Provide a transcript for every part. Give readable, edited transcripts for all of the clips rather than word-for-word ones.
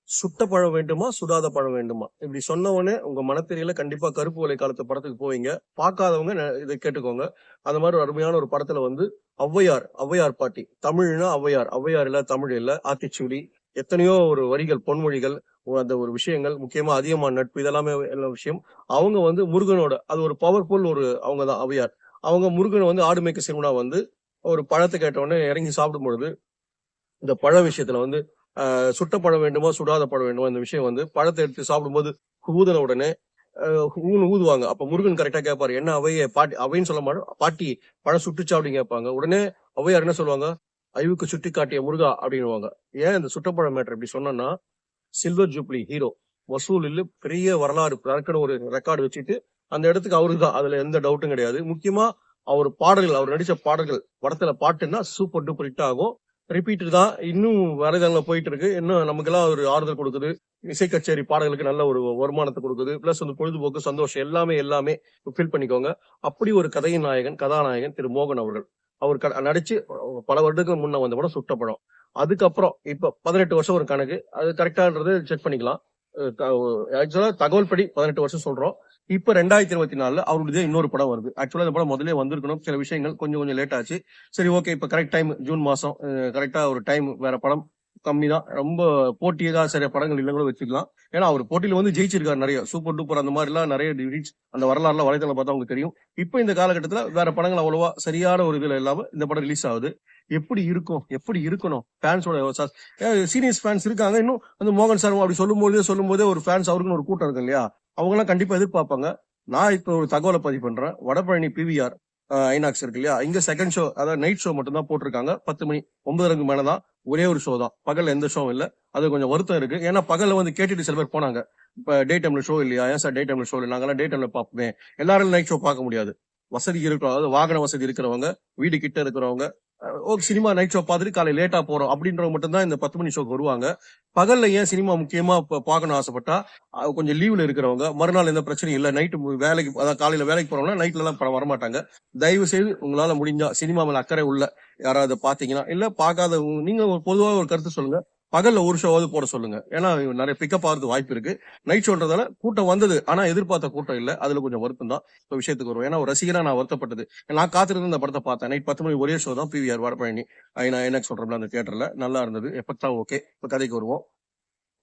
சுட்ட பழம் வேண்டுமா சுடாத பழம் வேண்டுமா இப்படி சொன்ன உடனே உங்க மனத்திரையில கண்டிப்பா கருப்பு கொலை காலத்து படத்துக்கு போவீங்க. பார்க்காதவங்க இதை கேட்டுக்கோங்க. அந்த மாதிரி ஒரு அருமையான ஒரு படத்துல வந்து ஔவையார் பாட்டி, தமிழ்னா ஔவையார் இல்ல, தமிழ் இல்ல, ஆத்திச்சூடி, எத்தனையோ ஒரு வரிகள், பொன்மொழிகள், அந்த ஒரு விஷயங்கள், முக்கியமா அதிகமான நட்பு, இதெல்லாமே எல்லா விஷயம். அவங்க வந்து முருகனோட அது ஒரு பவர்ஃபுல் ஒரு அவங்கதான் ஔவையார். அவங்க முருகனை வந்து ஆடு மேய்க்க சிறுவனா வந்து ஒரு பழத்தை கேட்ட உடனே இறங்கி சாப்பிடும் பொழுது இந்த பழ விஷயத்துல வந்து சுட்ட பழம் வேண்டுமா சுடாத பழம் வேண்டுமா இந்த விஷயம் வந்து பழத்தை எடுத்து சாப்பிடும்போது ஊதின உடனே ஊதுவாங்க. அப்ப முருகன் கரெக்டா கேட்பாரு, என்ன அவைய பாட்டி, அவைன்னு சொல்ல மாட்டோம், பாட்டி பழம் சுட்டுச்சா அப்படின்னு கேட்பாங்க. உடனே ஔவையார் என்ன சொல்லுவாங்க, ஐவுக்கு சுட்டி காட்டிய முருகா அப்படின்னுவாங்க. ஏன் இந்த சுட்டப்பழம் மேட்டர் இப்படி சொன்னா, சில்வர் ஜூப்ளி ஹீரோ வசூலில் பெரிய வரலாறு தனக்குன்னு ஒரு ரெக்கார்டு வச்சுட்டு அந்த இடத்துக்கு அவருக்கு தான், அதுல எந்த டவுட்டும் கிடையாது. முக்கியமா அவர் பாடல்கள், அவர் நடிச்ச பாடல்கள், படத்துல பாட்டுன்னா சூப்பர் டூப்பர் ஹிட் ஆகும். ரிப்பீட் தான், இன்னும் வலைதளங்கள போயிட்டு இருக்கு. இன்னும் நமக்கெல்லாம் ஒரு ஆறுதல் கொடுக்குது. இசை கச்சேரி பாடல்களுக்கு நல்ல ஒரு வருமானத்தை கொடுக்குது. பிளஸ் வந்து பொழுதுபோக்கு, சந்தோஷம், எல்லாமே ஃபீல் பண்ணிக்கோங்க. அப்படி ஒரு கதாநாயகன் திரு மோகன் அவர்கள். அவர் நடிச்சு பல வருடங்களுக்கு முன்ன வந்த படம் சுட்ட படம். அதுக்கப்புறம் இப்ப 18 வருஷம் ஒரு கணக்கு, அது கரெக்டான்றது செக் பண்ணிக்கலாம். ஆக்சுவலா தகவல் படி 18 வருஷம் சொல்றோம். இப்ப 2024 அவருடைய இன்னொரு படம் வருது. ஆக்சுவலா இந்த படம் முதலே வந்திருக்கணும். சில விஷயங்கள் கொஞ்சம் லேட் ஆச்சு. சரி, ஓகே, இப்ப கரெக்ட் டைம் ஜூன் மாசம், கரெக்டா ஒரு டைம். வேற படம் கம்மி தான், ரொம்ப போட்டியதா சரியா படங்கள் இல்ல கூட வச்சுக்கலாம். ஏன்னா அவர் போட்டியில வந்து ஜெயிச்சிருக்காரு நிறைய, சூப்பர் டூப்பர் அந்த மாதிரி எல்லாம் நிறைய ரீச், அந்த வரலாறுலாம் வலைதளம் பார்த்தா உங்களுக்கு தெரியும். இப்ப இந்த காலகட்டத்துல வேற படங்கள் அவ்வளவா சரியான ஒரு இதுல இல்லாம இந்த படம் ரிலீஸ் ஆகுது. எப்படி இருக்கும், எப்படி இருக்கணும் ஃபேன்ஸோட, சீரியஸ் ஃபேன்ஸ் இருக்காங்க. இன்னும் அந்த மோகன் சார் அப்படி சொல்லும் போதே ஒரு ஃபேன்ஸ் அவருக்குன்னு ஒரு கூட்டம் இருக்கு இல்லையா, அவங்க எல்லாம் கண்டிப்பா எதிர்பார்ப்பாங்க. நான் இப்ப ஒரு தகவலை பதிவு பண்றேன். வடபழனி பிவிஆர் ஐநாக்ஸ் இருக்கு இல்லையா, இங்க செகண்ட் ஷோ, அதாவது நைட் ஷோ மட்டும் தான் போட்டிருக்காங்க. 10 மணி 9:30 மேலதான், ஒரே ஒரு ஷோ தான், பகல்ல எந்த ஷோவும் இல்ல. அது கொஞ்சம் வருத்தம் இருக்கு. ஏன்னா பகல்ல வந்து கேட்டுட்டு சில பேர் போனாங்க, இப்ப டே டைம்ல ஷோ இல்லையா, ஏன் சார் டே டைம்ல ஷோ இல்லை, நாங்கெல்லாம் டே டைம்ல பார்ப்போமே. எல்லாரும் நைட் ஷோ பார்க்க முடியாது. வசதி இருக்கிற, அதாவது வாகன வசதி இருக்கிறவங்க, வீடு கிட்ட இருக்கிறவங்க, ஒரு சினிமா நைட் ஷோ பார்த்துட்டு காலை லேட்டா போறோம் அப்படின்றவங்க மட்டும் தான் இந்த 10 மணி ஷோக்கு வருவாங்க. பகல்ல ஏன் சினிமா முக்கியமா பார்க்கணும் ஆசைப்பட்டா, கொஞ்சம் லீவ்ல இருக்கிறவங்க, மறுநாள் எந்த பிரச்சனையும் இல்ல, நைட்டு வேலைக்கு, அதாவது காலையில வேலைக்கு போறவங்க நைட்ல எல்லாம் படம் வரமாட்டாங்க. தயவு செய்து உங்களால முடிஞ்சா சினிமா மேல அக்கறை உள்ள யாராவது பாத்தீங்கன்னா, இல்ல பார்க்காத நீங்க ஒரு பொதுவா ஒரு கருத்து சொல்லுங்க, பகல்ல ஒரு ஷோவாவது போட சொல்லுங்க. ஏன்னா நிறைய பிக்கப் ஆகிறது வாய்ப்பு இருக்கு. நைட் ஷோன்றதால கூட்டம் வந்தது, ஆனா எதிர்பார்த்த கூட்டம் இல்ல, அதுல கொஞ்சம் வருத்தம் தான். இப்ப விஷயத்துக்கு வருவோம். ஏன்னா ஒரு ரசிகரா நான் வருத்தப்பட்டது, நான் காத்திருந்து இந்த படத்தை பார்த்தேன். நைட் 10 மணி ஒரே ஷோ தான், பிவிஆர் வடபழனி ஐநாக்ஸ் சொல்றேன், அந்த தியேட்டர்ல நல்லா இருந்தது. எஃபெக்டா ஓகே. இப்ப கதைக்கு வருவோம்.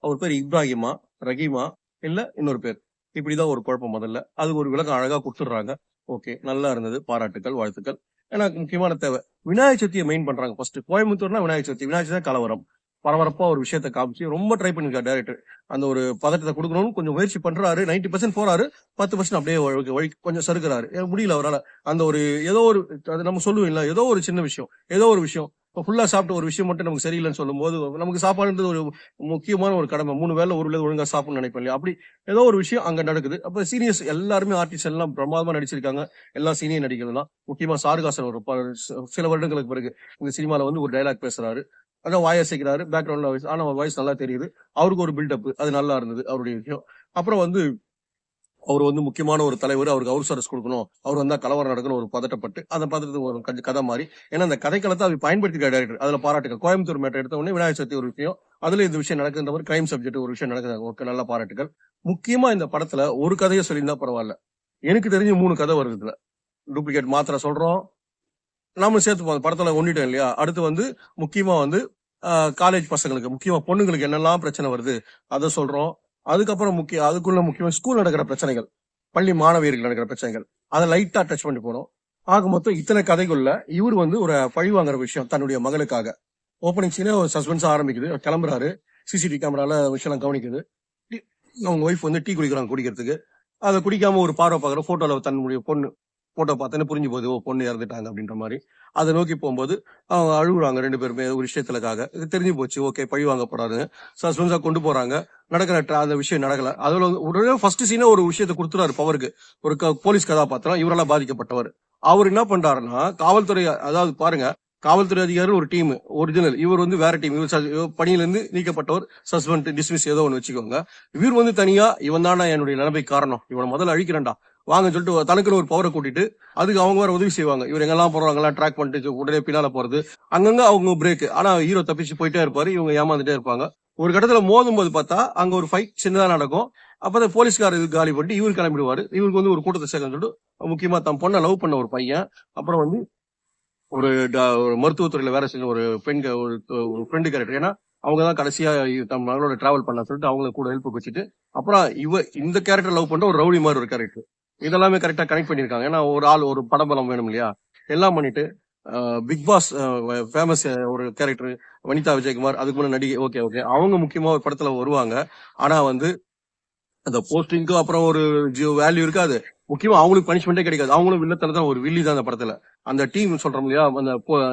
அவர் பேர் இப்ராஹிமா, ரஹீமா, இல்ல இன்னொரு பேர், இப்படிதான் ஒரு குழப்பம். முதல்ல அதுக்கு ஒரு விளக்கம் அழகா கொடுத்துடுறாங்க. ஓகே, நல்லா இருந்தது, பாராட்டுக்கள், வாழ்த்துக்கள். எனக்கு முக்கியமான தேவை, விநாயகர் சதுர்த்தியை மெயின் பண்றாங்க. ஃபர்ஸ்ட் கோயம்புத்தூர்னா விநாயகர் சதுர்த்தி கலவரம், பரபரப்பா ஒரு விஷயத்த காமிச்சு ரொம்ப ட்ரை பண்ணிருக்காரு டைரக்டர். அந்த ஒரு பதட்டத்தை கொடுக்கணும்னு கொஞ்சம் முயற்சி பண்றாரு. 90% போறாரு, 10% அப்படியே கொஞ்சம் சறுக்கிறாரு. முடியல அவரால். அந்த ஒரு ஏதோ ஒரு, அது நம்ம சொல்லுவோம் இல்ல, ஏதோ ஒரு சின்ன விஷயம், ஏதோ ஒரு விஷயம், இப்போ ஃபுல்லா சாப்பிட்ட ஒரு விஷயம் மட்டும் நமக்கு சரியில்லைன்னு சொல்லும் போது, நமக்கு சாப்பாடுன்றது ஒரு முக்கியமான ஒரு கடமை. 3 வேளை ஒரு வேளை ஒழுங்கா சாப்பிடணும்னு நினைப்பேன் இல்லையா, அப்படி ஏதோ ஒரு விஷயம் அங்க நடக்குது. அப்ப சீரியஸ் எல்லாருமே ஆர்டிஸ்ட் எல்லாம் பிரமாதமா நடிச்சிருக்காங்க. எல்லாம் சீனியர் நடிகர்கள் தான். முக்கியமா சாருகாசன் ஒரு சில வருடங்களுக்கு பிறகு இந்த சினிமால வந்து ஒரு டைலாக் பேசுறாரு, அதான் வாயசைக்கிறாரு, பேக்ரவுண்ட்ல வாய்ஸ், ஆனா வாய்ஸ் நல்லா தெரியுது. அவருக்கு ஒரு பில்டப், அது நல்லா இருந்தது அவருடைய விஷயம். அப்புறம் வந்து அவர் வந்து முக்கியமான ஒரு தலைவர், அவருக்கு ஹவுஸ் அரெஸ்ட் கொடுக்கணும், அவர் வந்தா கலவரம் நடக்கணும் ஒரு பதட்டப்பட்டு, அந்த பதட்டத்துக்கு ஒரு கொஞ்சம் கதை மாதிரி. ஏன்னா அந்த கதைக்களத்தை அவர் பயன்படுத்திக்க டைரக்டர், அதுல பாராட்டுகள். கோயம்புத்தூர் மேட்டர் எடுத்த உடனே விநாயகர் சதுர்த்தி ஒரு விஷயம், அதுல இந்த விஷயம் நடக்குன்ற மாதிரி கிரைம் சப்ஜெக்ட் ஒரு விஷயம் நடக்குது, ஓகே, நல்ல பாராட்டுகள். முக்கியமா இந்த படத்துல ஒரு கதையை சொல்லியிருந்தா பரவாயில்ல, எனக்கு தெரிஞ்சு 3 கதை வருது இதுல. டூப்ளிகேட் மாத்திரை சொல்றோம், நாம சேர்த்து படத்துல ஒண்ணிட்டோம் இல்லையா. அடுத்து வந்து முக்கியமா வந்து காலேஜ் பசங்களுக்கு, முக்கியமா பொண்ணுங்களுக்கு என்னெல்லாம் பிரச்சனை வருது அதை சொல்றோம். அதுக்கப்புறம் அதுக்குள்ள முக்கியமா ஸ்கூல் நடக்கிற பிரச்சனைகள், பள்ளி மாணவியர்கள் நடக்கிற பிரச்சனைகள், அதை லைட்டா டச் பண்ணி போறோம். ஆக மொத்தம் இத்தனை கதைக்குள்ள இவர் வந்து ஒரு பழி வாங்குற விஷயம் தன்னுடைய மகளுக்காக. ஓப்பனிங் சீனே ஒரு சஸ்பென்ஸா ஆரம்பிக்குது. கிளம்புறாரு, சிசிடிவி கேமரால விஷயம் கவனிக்குது. அவங்க ஒய்ஃப் வந்து டீ குடிக்கிறதுக்கு, அதை குடிக்காம ஒரு பார்வை பார்க்குற, போட்டோல தன்னுடைய பொண்ணு போட்டோ பார்த்தோன்னே புரிஞ்சு போகுது, ஓ பொண்ணு இறந்துட்டாங்க அப்படின்ற மாதிரி. அதை நோக்கி போகும்போது அவங்க அழுகுறாங்க 2 பேருமே ஒரு விஷயத்துலக்காக. இது தெரிஞ்சு போச்சு, ஓகே பழி வாங்க போறாருன்னு சஸ்பென்ஸா கொண்டு போறாங்க. நடக்கிற அந்த விஷயம் நடக்கல. அதுல உடனே ஃபர்ஸ்ட் சீனே ஒரு விஷயத்தை கொடுத்துறாரு பவருக்கு. ஒரு போலீஸ் கதாபாத்திரம், இவரெல்லாம் பாதிக்கப்பட்டவர். அவர் என்ன பண்றாருன்னா, காவல்துறை, அதாவது பாருங்க, காவல்துறை அதிகாரிகள் ஒரு டீம் ஒரிஜினல், இவர் வந்து வேற டீம், இவர் பணியிலிருந்து நீக்கப்பட்டவர், சஸ்பெண்ட், டிஸ்மிஸ், ஏதோ ஒன்று வச்சுக்கோங்க. இவர் வந்து தனியா, இவன் தானே என்னுடைய நிலைமை காரணம், இவனை முதல்ல அழிக்கிறேன்டா வாங்க சொல்லிட்டு தனக்குன்னு ஒரு பவரை கூட்டிட்டு, அதுக்கு அவங்க வேற உதவி செய்வாங்க. இவர் எங்கெல்லாம் போறாங்கலாம் ட்ராக் பண்ணிட்டு உடனே பின்னால போறது, அங்கங்க அவங்க பிரேக். ஆனா ஹீரோ தப்பிச்சு போயிட்டே இருப்பாரு, இவங்க ஏமாந்துட்டே இருப்பாங்க. ஒரு கட்டத்துல மோதும் போது பார்த்தா அங்க ஒரு ஃபைட் சின்னதா நடக்கும். அப்பதான் போலீஸ்காரர் இது காலி பண்ணிட்டு இவர் கிளம்பிடுவாரு. இவருக்கு வந்து ஒரு கூட்டத்தை சேர்க்கணும்னு சொல்லிட்டு முக்கியமா தன் பொண்ணை லவ் பண்ண ஒரு பையன், அப்புறம் வந்து ஒரு ஒரு மருத்துவத்துறையில வேலை செஞ்ச ஒரு ஒரு ஃப்ரெண்டு கேரக்டர். ஏன்னா அவங்க தான் கடைசியா தம் மகளோட டிராவல் பண்ண சொல்லிட்டு அவங்கள கூட ஹெல்ப் வச்சுட்டு, அப்புறம் இந்த கேரக்டர் லவ் பண்ற ஒரு ரவுடி மாதிரி ஒரு கேரக்டர். இதெல்லாமே கரெக்டா கனெக்ட் பண்ணிருக்காங்க. ஏன்னா ஒரு ஆள் ஒரு படபலம் வேணும் இல்லையா, எல்லாம் பண்ணிட்டு பிக் பாஸ் ஃபேமஸ் ஒரு கேரக்டர் வனிதா விஜயகுமார், அதுக்கு முன்னாடி நடிகை. ஓகே ஓகே அவங்க முக்கியமா ஒரு படத்துல வருவாங்க. ஆனா வந்து அந்த போஸ்டிங்க்கு அப்புறம் ஒரு வேல்யூ இருக்காது. முக்கியமா அவங்களுக்கு பனிஷ்மெண்டே கிடைக்காது. அவங்களும் வில்லத்தனம் தான், ஒரு வில்லி தான் அந்த படத்துல. அந்த டீம் சொல்றோம் இல்லையா, அந்த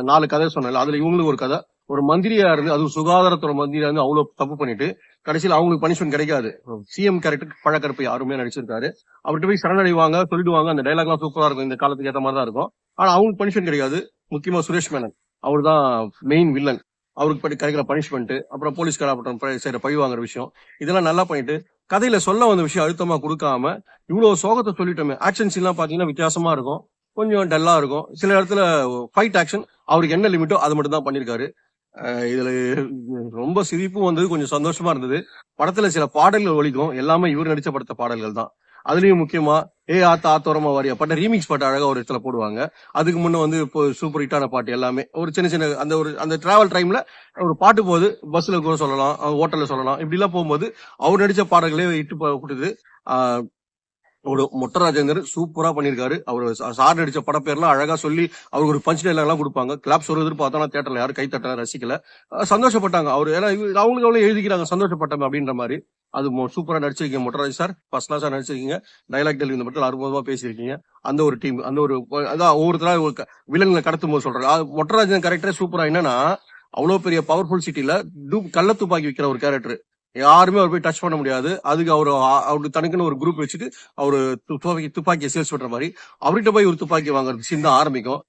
4 கதை சொன்னல, அதுல இவங்களுக்கு ஒரு கதை. ஒரு மந்திரியா இருந்து, அதுவும் சுகாதாரத்துறை மந்திரியா இருந்து அவ்வளவு தப்பு பண்ணிட்டு கடைசியில் அவங்களுக்கு பனிஷ்மெண்ட் கிடைக்காது. சிஎம் கேரக்டர் பழக்கருப்பை யாருமே நடிச்சிருக்காரு. அவர்கிட்ட போய் சரணடைவாங்க, சொல்லிடுவாங்க. அந்த டைலாக் எல்லாம் சூப்பரா இருக்கும், இந்த காலத்துக்கு ஏற்ற மாதிரி தான் இருக்கும். ஆனா அவங்களுக்கு பனிஷ்மெண்ட் கிடைக்காது. முக்கியமா சுரேஷ் மேனன், அவர் தான் மெயின் வில்லன். அவருக்கு கிடைக்கிற பனிஷ்மெண்ட், அப்புறம் போலீஸ்கார செய்யற பழி வாங்குற விஷயம், இதெல்லாம் நல்லா பண்ணிட்டு கதையில சொல்ல வந்த விஷயம் அழுத்தமா கொடுக்காம இவ்வளவு சோகத்தை சொல்லிட்டோமே. ஆக்ஷன் சீன்லாம் பாத்தீங்கன்னா வித்தியாசமா இருக்கும், கொஞ்சம் டல்லா இருக்கும். சில இடத்துல ஃபைட் ஆக்ஷன் அவருக்கு என்ன லிமிட்டோ அது மட்டும் தான் பண்ணிருக்காரு. இதுல ரொம்ப சிரிப்பும் வந்தது, கொஞ்சம் சந்தோஷமா இருந்தது. படத்துல சில பாடல்கள் ஒலிக்கும், எல்லாமே இவர் நடிச்ச படத்த பாடல்கள் தான். அதுலயும் முக்கியமா ஆத்தா ஆத்தோரமா வாரியா பாட்ட ரீமிக்ஸ் பாட்டு அழகா ஒரு இடத்துல போடுவாங்க. அதுக்கு முன்ன வந்து இப்போ சூப்பர் ஹிட்டான பாட்டு எல்லாமே ஒரு சின்ன சின்ன அந்த டிராவல் டைம்ல ஒரு பாட்டு போகுது, பஸ்ல கூட சொல்லலாம், ஹோட்டல்ல சொல்லலாம், இப்படி எல்லாம் போகும்போது அவர் நடிச்ச பாடல்களே இட்டு கொடுக்குது. ஒரு மொட்டை ராஜேந்தர் சூப்பரா பண்ணிருக்காரு. அவர் சார் நடிச்ச பட பேர்லாம் அழகா சொல்லி அவருக்கு ஒரு பஞ்ச் டைலாக் எல்லாம் கொடுப்பாங்க. கிளாப்ஸ் ஒரு எதிர்பார்த்தா தியேட்டர்ல யாரும் கை தட்டல, ரசிக்கல, சந்தோஷப்பட்டாங்க. அவர் ஏன்னா அவங்களுக்கு அவ்வளவு எழுதிக்கிறாங்க, சந்தோஷப்பட்டாங்க அப்படின்ற மாதிரி. அது சூப்பரா நடிச்சிருக்கீங்க மொட்டராஜ் சார், ஃபர்ஸ்ட் கிளாஸா நடிச்சிருக்கீங்க. டைலாக் டெலிவரி இந்த மட்டும் அற்புதமா பேசியிருக்கீங்க. அந்த ஒரு டீம், அந்த ஒரு அதான் ஒவ்வொருத்தரா வில்லன்களை கடத்தும் போது சொல்றாரு. மொட்டராஜன் கேரக்டரே சூப்பரா. என்னன்னா அவ்வளவு பெரிய பவர்ஃபுல் சிட்டில கள்ள துப்பாக்கி விற்கிற ஒரு கேரக்டர், யாருமே அவர் போய் டச் பண்ண முடியாது. அதுக்கு அவருக்கு தனக்குன்னு ஒரு குரூப் வச்சுட்டு அவரு துப்பாக்கியை சேல்ஸ் பண்ற மாதிரி அவர்கிட்ட போய் ஒரு துப்பாக்கி வாங்குறது சீன் தான் ஆரம்பிக்கும்.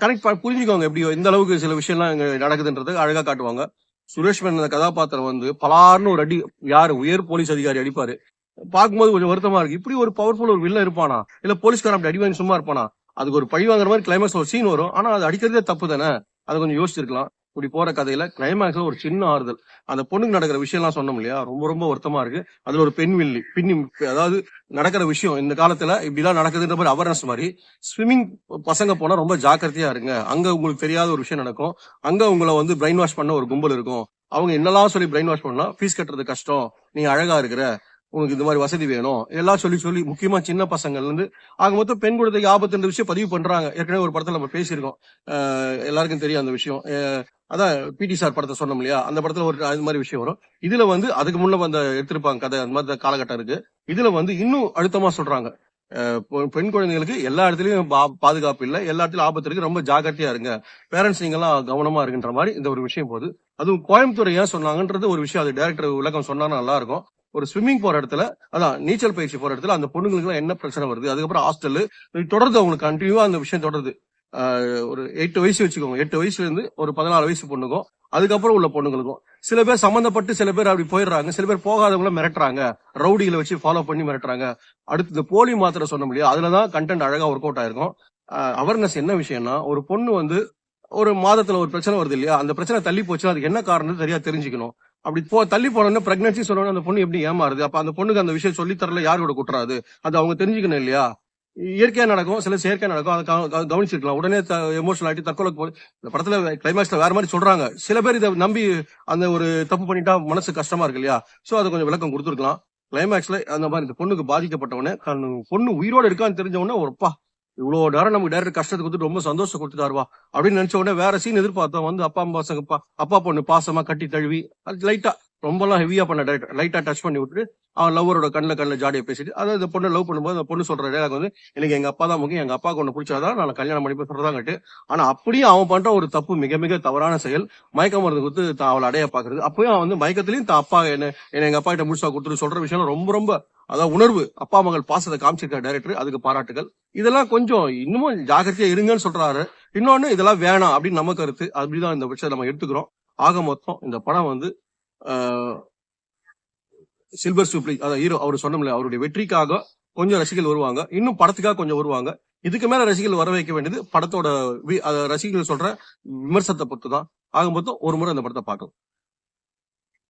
கனெக்ட் புரிஞ்சுக்கோங்க எப்படி இந்த அளவுக்கு சில விஷயம்லாம் இங்க நடக்குதுன்றது அழகா காட்டுவாங்க. சுரேஷ் மேனன் அந்த கதாபாத்திரம் வந்து பலார்னு ஒரு அடி, யாரு உயர் போலீஸ் அதிகாரி அடிப்பாரு. பார்க்கும்போது கொஞ்சம் வருத்தமா இருக்கு, இப்படி ஒரு பவர்ஃபுல் ஒரு வில்லன் இருப்பானா, இல்ல போலீஸ்காரன் அப்படி அடி வாங்கி சும்மா இருப்பானா. அதுக்கு ஒரு பழி வாங்குற மாதிரி கிளைமேக்ஸ் ஒரு சீன் வரும், ஆனா அது அடிக்கிறதே தப்பு தானே. அதை கொஞ்சம் யோசிச்சிருக்கலாம். இப்படி போற கதையில கிளைமேக்ஸ்ல ஒரு சின்ன ஆறுதல், அந்த பொண்ணுக்கு நடக்கிற விஷயம் எல்லாம் சொன்னோம் இல்லையா, ரொம்ப ரொம்ப வருத்தமா இருக்கு. அதுல ஒரு பெண் வில்லி அதாவது நடக்கிற விஷயம் இந்த காலத்துல இப்படிலாம் நடக்குதுன்ற மாதிரி அவேர்னஸ் மாதிரி. ஸ்விம்மிங் பசங்க போனா ரொம்ப ஜாக்கிரதையா இருங்க, அங்க உங்களுக்கு தெரியாத ஒரு விஷயம் நடக்கும், அங்க உங்களை வந்து பிரெயின் வாஷ் பண்ண ஒரு கும்பல் இருக்கும். அவங்க என்னெல்லாம் சொல்லி பிரெயின் வாஷ் பண்ணலாம், ஃபீஸ் கட்டுறது கஷ்டம், நீங்க அழகா இருக்கிற, உங்களுக்கு இந்த மாதிரி வசதி வேணும், எல்லாம் சொல்லி சொல்லி முக்கியமா சின்ன பசங்கள்ல இருந்து ஆக மொத்தம் பெண் குழந்தைக்கு ஆபத்துன்ற விஷயம் பதிவு பண்றாங்க. ஏற்கனவே ஒரு படத்துல நம்ம பேசியிருக்கோம், எல்லாருக்கும் தெரியும் அந்த விஷயம். அதான் பிடி சார் படத்தை சொன்னோம் இல்லையா, அந்த படத்துல ஒரு அது மாதிரி விஷயம் வரும். இதுல வந்து அதுக்கு முன்ன வந்து எடுத்திருப்பாங்க கதை, அந்த மாதிரி காலகட்டம் இருக்கு. இதுல வந்து இன்னும் அழுத்தமா சொல்றாங்க, பெண் குழந்தைகளுக்கு எல்லா இடத்துலயும் பாதுகாப்பு இல்ல, எல்லா இடத்துலயும் ஆபத்து இருக்கு, ரொம்ப ஜாக்கிரதையா இருங்க, பேரண்ட்ஸ் நீங்க எல்லாம் கவனமா இருக்குன்ற மாதிரி இந்த ஒரு விஷயம் போகுது. அதுவும் கோயம்புத்தூர் ஏன் சொன்னாங்கன்றது ஒரு விஷயம், அது டைரக்டர் விளக்கம் சொன்னா நல்லா இருக்கும். ஒரு ஸ்விம்மிங் போற இடத்துல, அதான் நீச்சல் பயிற்சி போற இடத்துல அந்த பொண்ணுங்களுக்கு எல்லாம் என்ன பிரச்சனை வருது, அதுக்கப்புறம் ஹாஸ்டல் தொடர்ந்து அவங்களுக்கு கண்டினியூவா அந்த விஷயம் தொடருது. ஒரு 8 வயசு வச்சுக்கோங்க, 8 வயசுல இருந்து ஒரு 14 வயசு பொண்ணுக்கும் அதுக்கப்புறம் உள்ள பொண்ணுங்களுக்கும் சில பேர் சம்பந்தப்பட்டு சில பேர் அப்படி போயிடுறாங்க, சில பேர் போகாதவங்கள மிரட்டுறாங்க, ரவுடிகளை வச்சு ஃபாலோ பண்ணி மிரட்டுறாங்க. அடுத்து இந்த போலி மாத்திரை சொன்ன முடியாது, அதுலதான் கண்டென்ட் அழகா ஒர்க் அவுட் ஆயிருக்கும். அவேர்னஸ் என்ன விஷயம்னா, ஒரு பொண்ணு வந்து ஒரு மாதத்துல ஒரு பிரச்சனை வருது இல்லையா, அந்த பிரச்சனை தள்ளி போச்சுன்னா அதுக்கு என்ன காரணம் சரியா தெரிஞ்சுக்கணும். அப்படி தள்ளி போனோம்னா பிரெக்னன்சி சொன்னோம்னா அந்த பொண்ணு எப்படி ஏமாறுது, அப்ப அந்த பொண்ணுக்கு அந்த விஷயம் சொல்லி தரல யாரோட குற்றாது, அது அவங்க தெரிஞ்சுக்கணும் இல்லையா. இயற்கையா நடக்கும், சில செயற்கையா நடக்கும், அதை கவனிச்சிருக்கலாம். உடனே எமோஷனல் ஆகிட்டு தற்கொலைக்கு போய் இந்த படத்துல கிளைமேக்ஸ்ல வேற மாதிரி சொல்றாங்க. சில பேர் இதை நம்பி அந்த ஒரு தப்பு பண்ணிட்டா மனசு கஷ்டமா இருக்கு இல்லையா, சோ அதை கொஞ்சம் விளக்கம் கொடுத்துருக்கலாம். கிளைமேக்ஸ்ல அந்த மாதிரி இந்த பொண்ணுக்கு பாதிக்கப்பட்டவனே, பொண்ணு உயிரோட இருக்கான்னு தெரிஞ்ச உடனே ஒருப்பா இவ்வளவு நேரம் நமக்கு டைரக்டர் கஷ்டத்துக்கு கொடுத்துட்டு ரொம்ப சந்தோஷம் கொடுத்துட்டாருவா அப்படின்னு நினைச்ச உடனே வேற சீன் எதிர்பார்த்தோம். வந்து அப்பா பொண்ணு பாசமா கட்டி தழுவி, அது லைட்டா ரொம்பலாம் ஹெவியா பண்ண டைரக்டர் லைட்டா டச் பண்ணி விட்டுட்டு அவன் லவ்வரோட கண்ணில் ஜாடியை பேசிட்டு, அதாவது இந்த பொண்ணை லவ் பண்ணும்போது அந்த பொண்ணு சொல்ற டைலாக் வந்து, எனக்கு எங்க அப்பா தான் முக்கியம், எங்க அப்பாவுக்கு ஒண்ணு பிடிச்சாதான் நான் கல்யாணம் பண்ணி சொல்றதான் கட்டு. ஆனா அப்படியே அவன் பண்ற ஒரு தப்பு, மிக மிக தவறான செயல், மயக்க மருந்து கொடுத்து அவளை அடைய பாக்குறது. அப்பயும் அவன் வந்து மயக்கத்திலையும் அப்பா என்ன எங்க அப்பா கிட்ட முழுசா கொடுத்துட்டு சொல்ற விஷயம் ரொம்ப ரொம்ப அதான் உணர்வு, அப்பா மகள் பாசத்தை காமிச்சிருக்க டைரக்டர், அதுக்கு பாராட்டுகள். இதெல்லாம் கொஞ்சம் இன்னமும் ஜாகிரதையா இருங்கன்னு சொல்றாரு. இன்னொன்னு இதெல்லாம் வேணாம் அப்படின்னு நம்ம கருத்து, அப்படிதான் இந்த விஷயத்தை நம்ம எடுத்துக்கிறோம். ஆக மொத்தம் இந்த படம் வந்து சில்வர் சூப்ரி அதான் ஹீரோ அவர் சொன்னோம்ல, அவருடைய வெற்றிக்காக கொஞ்சம் ரசிகர்கள் வருவாங்க, இன்னும் படத்துக்காக கொஞ்சம் வருவாங்க. இதுக்கு மேல ரசிகர்கள் வர வைக்க வேண்டியது படத்தோட ரசிகர்கள் சொல்ற விமர்சனத்தை பொறுத்து தான். ஆக மொத்தம் ஒரு முறை அந்த படத்தை பார்க்கலாம்.